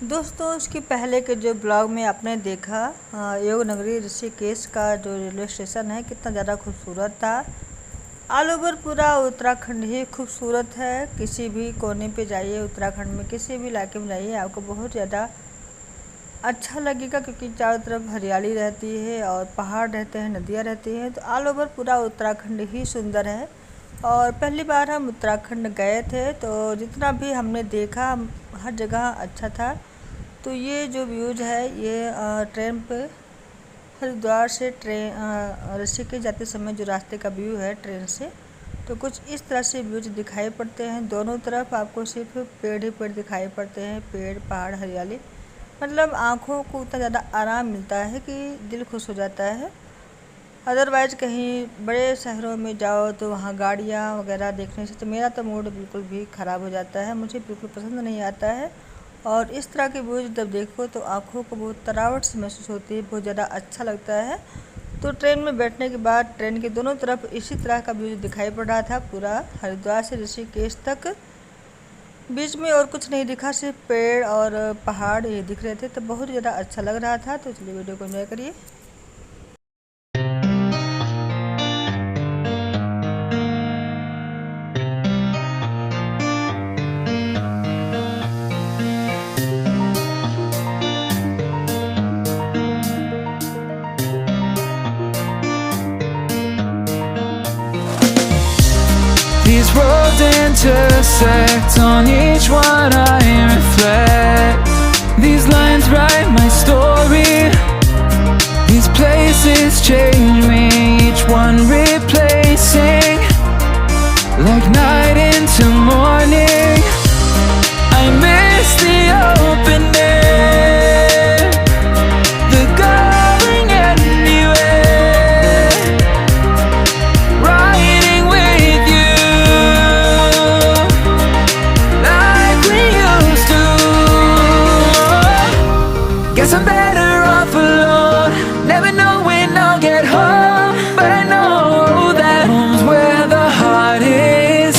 दोस्तों, इसके पहले के जो ब्लॉग में आपने देखा योग नगरी ऋषिकेश का जो रेलवे स्टेशन है कितना ज़्यादा खूबसूरत था। ऑल ओवर पूरा उत्तराखंड ही खूबसूरत है। किसी भी कोने पे जाइए उत्तराखंड में, किसी भी इलाके में जाइए, आपको बहुत ज़्यादा अच्छा लगेगा क्योंकि चारों तरफ हरियाली रहती है और पहाड़ रहते हैं, नदियाँ रहती हैं। तो ऑल ओवर पूरा उत्तराखंड ही सुंदर है। और पहली बार हम उत्तराखंड गए थे तो जितना भी हमने देखा हर जगह अच्छा था। तो ये जो व्यूज़ है ये ट्रेन पे हरिद्वार से ऋषिकेश जाते समय जो रास्ते का व्यू है ट्रेन से, तो कुछ इस तरह से व्यूज़ दिखाई पड़ते हैं। दोनों तरफ आपको सिर्फ पेड़ ही पेड़ दिखाई पड़ते हैं, पेड़ पहाड़ हरियाली। मतलब आँखों को उतना ज़्यादा आराम मिलता है कि दिल खुश हो जाता है। अदरवाइज़ कहीं बड़े शहरों में जाओ तो वहाँ गाड़ियाँ वगैरह देखने से तो मेरा तो मूड बिल्कुल भी ख़राब हो जाता है, मुझे बिल्कुल पसंद नहीं आता है। और इस तरह के व्यूज़ जब देखो तो आँखों को बहुत तरावट सी महसूस होती है, बहुत ज़्यादा अच्छा लगता है। तो ट्रेन में बैठने के बाद ट्रेन के दोनों तरफ इसी तरह का व्यूज़ दिखाई पड़ रहा था, पूरा हरिद्वार से ऋषिकेश तक। बीच में और कुछ नहीं दिखा, सिर्फ पेड़ और पहाड़ ये दिख रहे थे, तो बहुत ज़्यादा अच्छा लग रहा था। तो चलिए वीडियो को एंजॉय करिए। These roads intersect, on each one I reflect. These lines write my story. These places change me, each one replacing. Like night into morning, I miss the open air, the going anywhere, riding with you like we used to. Guess I'm better off alone, never know when I'll get home, but I know that home's where the heart is.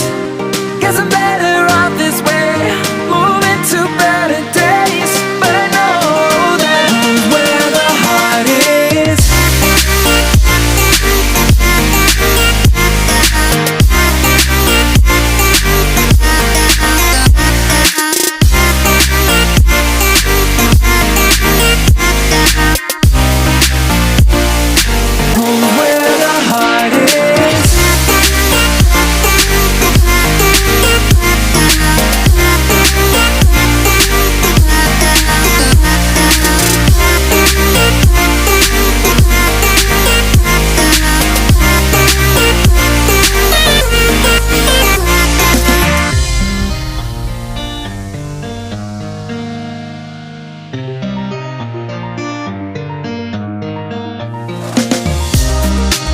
Guess I'm better off this way, moving to better days, but I know that home's where the heart is. Home's where the heart is.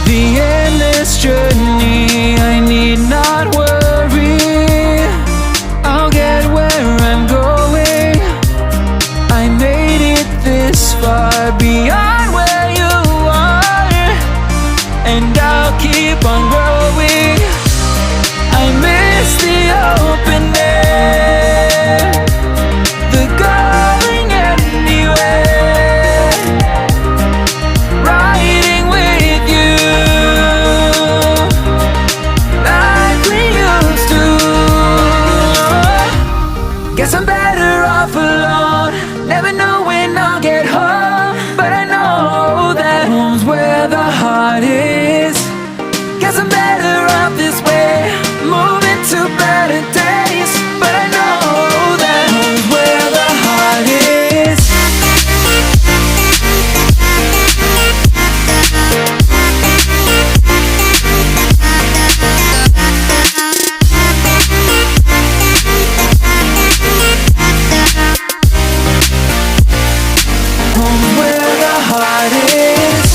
The endless journey, I need not worry, I'll get where I'm going. I made it this far, beyond where you are, and I'll keep on growing. I miss the open air, the going anywhere, riding with you like we used to. Guess I'm better off alone, never know when I'll get home, but I know that home's where the heart is. Guess I'm better off this way, moving to better days, but I know that home's where the heart is. Home's where the heart is.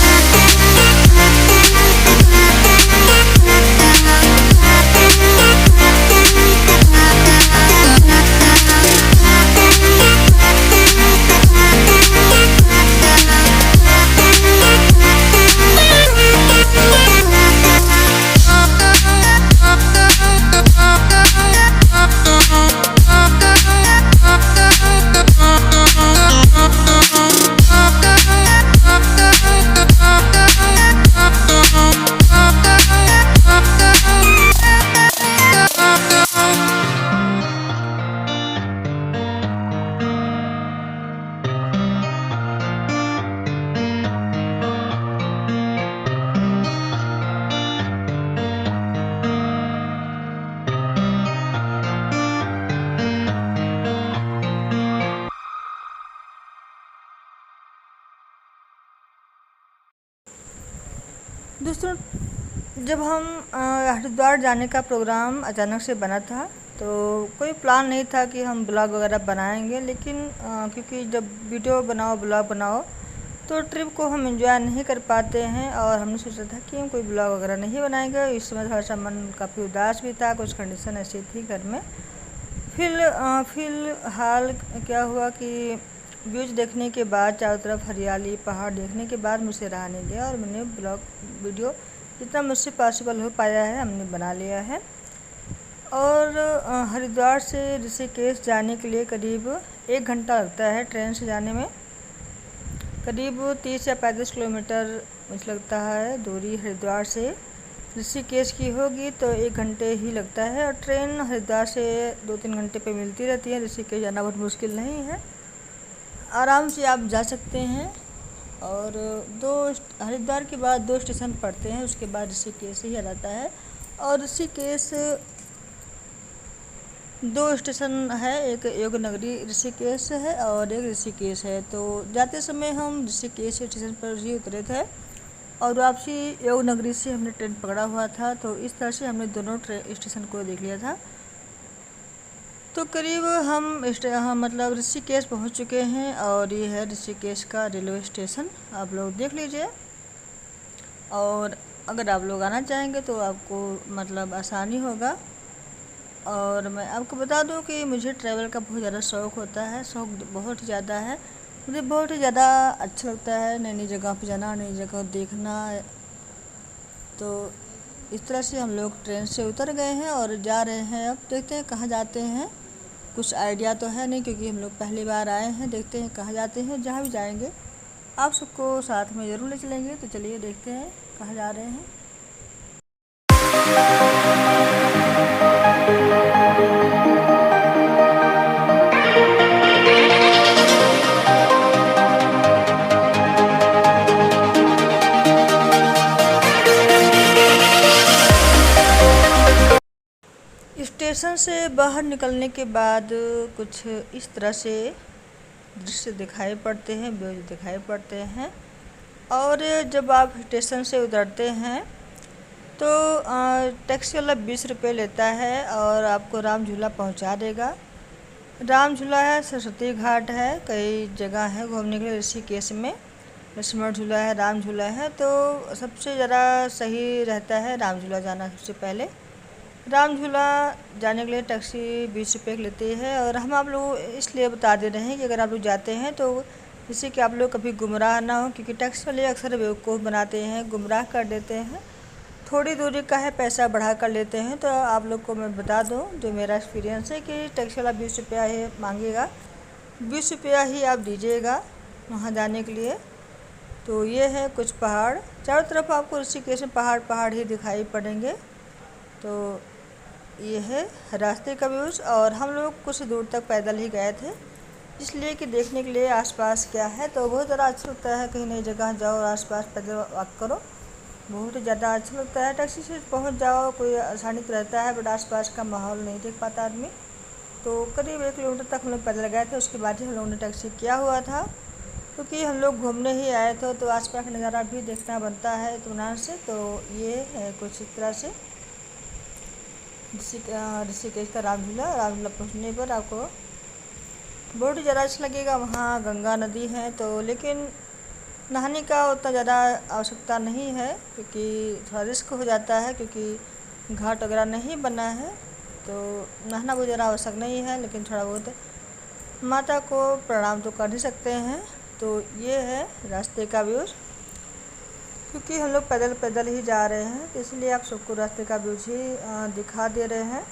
दोस्तों, जब हम हरिद्वार जाने का programme अचानक से बना था, तो कोई प्लान नहीं था कि हम ब्लॉग वगैरह बनाएंगे, लेकिन क्योंकि जब वीडियो बनाओ ब्लॉग बनाओ तो ट्रिप को हम एंजॉय नहीं कर पाते हैं, और हमने सोचा था कि हम कोई ब्लॉग वगैरह नहीं बनाएंगे। इस समय थोड़ा सा मन काफ़ी उदास भी था, कुछ कंडीशन ऐसी थी घर में। फिलहाल क्या हुआ कि व्यूज देखने के बाद, चारों तरफ हरियाली पहाड़ देखने के बाद मुझसे रहा नहीं गया, और मैंने ब्लॉग वीडियो जितना मुझसे पॉसिबल हो पाया है हमने बना लिया है। और हरिद्वार से ऋषिकेश जाने के लिए करीब 1 घंटा लगता है ट्रेन से जाने में। करीब 30 या 35 किलोमीटर मुझे लगता है दूरी हरिद्वार से ऋषिकेश की होगी, तो 1 घंटे ही लगता है। और ट्रेन हरिद्वार से 2-3 घंटे पे मिलती रहती है। ऋषिकेश जाना बहुत मुश्किल नहीं है, आराम से आप जा सकते हैं। और हरिद्वार के बाद 2 स्टेशन पड़ते हैं, उसके बाद ऋषिकेश ही आ जाता है। और ऋषिकेश 2 स्टेशन है, एक योग नगरी ऋषिकेश है और एक ऋषिकेश है। तो जाते समय हम ऋषिकेश स्टेशन पर ही उतरे थे, और वापसी योग नगरी से हमने ट्रेन पकड़ा हुआ था। तो इस तरह से हमने दोनों स्टेशन को देख लिया था। तो करीब हम मतलब ऋषिकेश पहुंच चुके हैं, और ये है ऋषिकेश का रेलवे स्टेशन, आप लोग देख लीजिए। और अगर आप लोग आना चाहेंगे तो आपको मतलब आसानी होगा। और मैं आपको बता दूं कि मुझे ट्रैवल का बहुत ज़्यादा शौक़ होता है, शौक़ बहुत ज़्यादा है। मुझे बहुत ही ज़्यादा अच्छा लगता है नई नई जगह पर जाना, नई जगह देखना। तो इस तरह से हम लोग ट्रेन से उतर गए हैं और जा रहे हैं। अब देखते हैं कहाँ जाते हैं, कुछ आइडिया तो है नहीं, क्योंकि हम लोग पहली बार आए हैं। देखते हैं कहाँ जाते हैं। जहाँ भी जाएंगे आप सबको साथ में ज़रूर ले चलेंगे। तो चलिए देखते हैं कहाँ जा रहे हैं। स्टेशन से बाहर निकलने के बाद कुछ इस तरह से दृश्य दिखाई पड़ते हैं, व्यूज दिखाई पड़ते हैं। और जब आप स्टेशन से उतरते हैं तो टैक्सी वाला 20 रुपये लेता है और आपको राम झूला पहुंचा देगा। राम झूला है, सरस्वती घाट है, कई जगह है घूमने के लिए ऋषिकेश में। लक्ष्मण झूला है, राम झूला है। तो सबसे ज़्यादा सही रहता है राम झूला जाना। सबसे पहले राम झूला जाने के लिए टैक्सी 20 रुपये की लेती है। और हम आप लोग इसलिए बता दे रहे हैं कि अगर आप लोग जाते हैं तो जिससे कि आप लोग कभी गुमराह ना हो, क्योंकि टैक्सी वाले अक्सर बेवकूफ़ बनाते हैं, गुमराह कर देते हैं। थोड़ी दूरी का है, पैसा बढ़ा कर लेते हैं। तो आप लोग को मैं बता दूं, जो मेरा एक्सपीरियंस है, कि टैक्सी वाला 20 रुपया ही मांगेगा, 20 रुपया ही आप दीजिएगा वहाँ जाने के लिए। तो ये है कुछ पहाड़, चारों तरफ आपको ऋषिकेश में पहाड़ ही दिखाई पड़ेंगे। तो ये है रास्ते का व्यूज़। और हम लोग कुछ दूर तक पैदल ही गए थे, इसलिए कि देखने के लिए आसपास क्या है। तो बहुत ज़्यादा अच्छा लगता है कहीं नई जगह जाओ और आसपास पैदल वॉक करो, बहुत ज़्यादा अच्छा लगता है। टैक्सी से पहुंच जाओ कोई आसानी तो रहता है, बट आसपास का माहौल नहीं देख पाता आदमी। तो करीब 1 किलोमीटर तक हम लोग पैदल गए थे, उसके बाद ही हम लोगों ने टैक्सी किया हुआ था, क्योंकि हम लोग घूमने ही आए थे। तो आसपास का नज़ारा भी देखना बनता है इत्मीनान से। तो ये है कुछ इस तरह से ऋषिकेश का राम झूला पहुँचने पर आपको बहुत ही ज़्यादा अच्छा लगेगा। वहाँ गंगा नदी है, तो लेकिन नहाने का उतना ज़्यादा आवश्यकता नहीं है, क्योंकि थोड़ा रिस्क हो जाता है, क्योंकि घाट वगैरह नहीं बना है। तो नहाना बहुत ज़्यादा आवश्यक नहीं है, लेकिन थोड़ा बहुत माता को प्रणाम तो कर ही सकते हैं। तो ये है रास्ते का व्यूज़, क्योंकि हम लोग पैदल ही जा रहे हैं, तो इसलिए आप सबको रास्ते का व्यूज़ ही दिखा दे रहे हैं।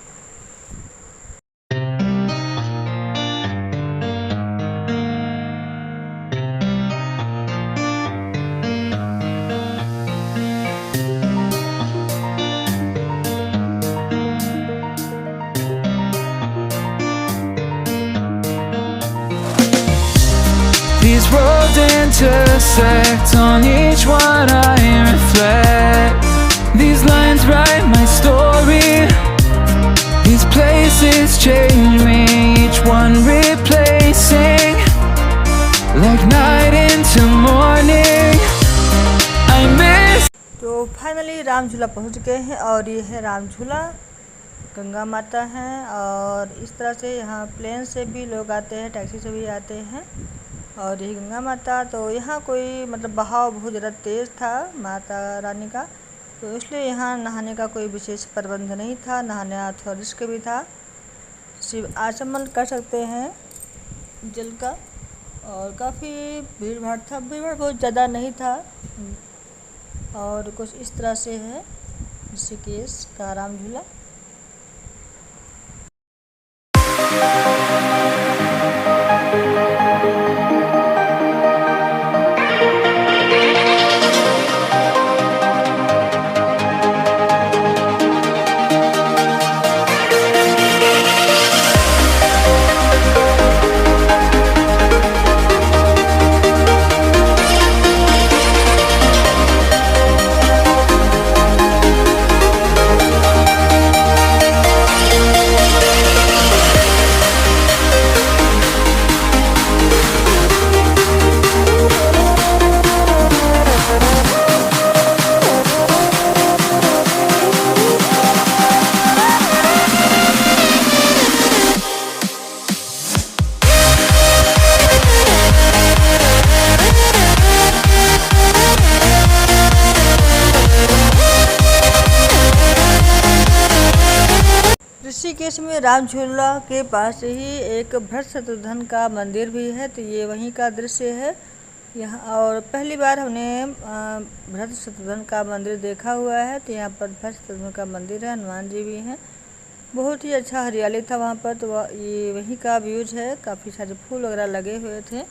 These roads intersect, on each one I reflect. These lines write my story, these places change me, each one replacing, like night into morning. I miss. तो तो फाइनली राम झूला पहुँच गए हैं और ये है राम झूला, गंगा माता हैं। और इस तरह से यहाँ प्लेन से भी लोग आते हैं, टैक्सी से भी आते हैं। और यही गंगा माता, तो यहाँ कोई मतलब बहाव बहुत ज़्यादा तेज़ था माता रानी का, तो इसलिए यहाँ नहाने का कोई विशेष प्रबंध नहीं था। नहाना थोड़ा रिस्क भी था, सिर्फ आचमन कर सकते हैं जल का। और काफ़ी भीड़ भाड़ था, भीड़ भाड़ बहुत ज़्यादा नहीं था। और कुछ इस तरह से है ऋषिकेश का राम झूला। ऋषिकेश में राम झूला के पास ही एक भरत शत्रुघ्न का मंदिर भी है, तो ये वहीं का दृश्य है यहाँ। और पहली बार हमने भरत शत्रुघ्न का मंदिर देखा हुआ है, तो यहाँ पर भरत शत्रुघ्न का मंदिर है, हनुमान जी भी हैं। बहुत ही अच्छा हरियाली था वहाँ पर, तो ये वहीं का व्यूज है, काफ़ी सारे फूल वगैरह लगे हुए थे।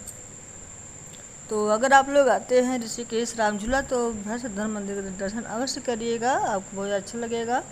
तो अगर आप लोग आते हैं ऋषिकेश राम झूला तो भरत शत्रुघ्न मंदिर का दर्शन अवश्य करिएगा, आपको बहुत अच्छा लगेगा।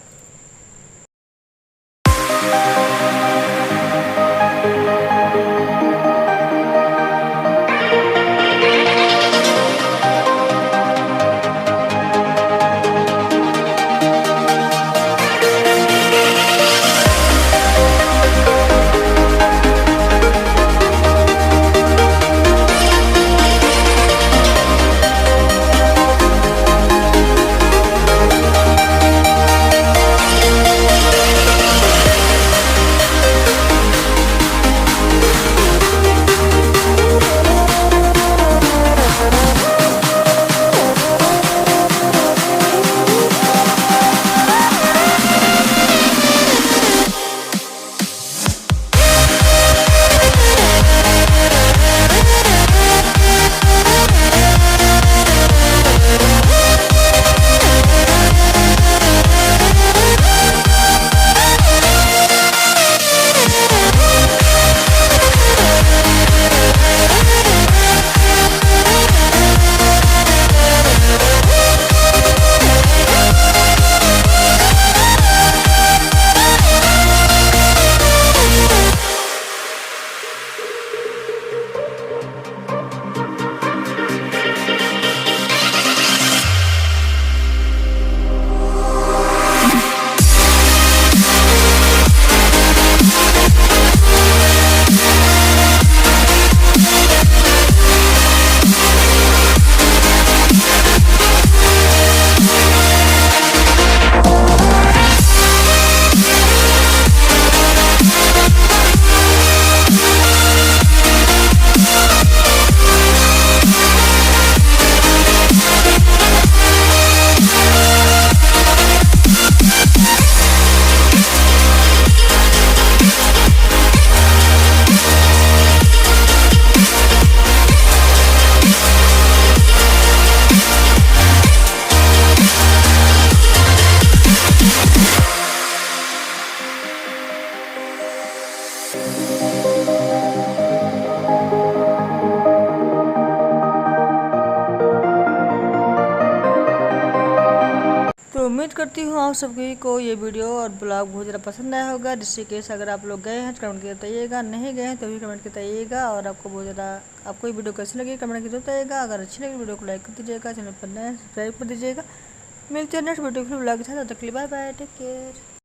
उम्मीद करती हूँ आप सभी को ये वीडियो और ब्लॉग बहुत ज़्यादा पसंद आया होगा। ऋषिकेश अगर आप लोग गए हैं तो कमेंट करके बताइएगा, नहीं गए हैं तो भी कमेंट करके बताइएगा। और आपको बहुत ज़्यादा आपको ये वीडियो कैसी लगी कमेंट करके बताइएगा। अगर अच्छी लगी वीडियो को लाइक कर दीजिएगा, चैनल पर नए सब्सक्राइब कर दीजिएगा। मिलते हैं नेक्स्ट वीडियो फिर ब्लॉग के साथ, तब तक के लिए बाय बाय, टेक केयर।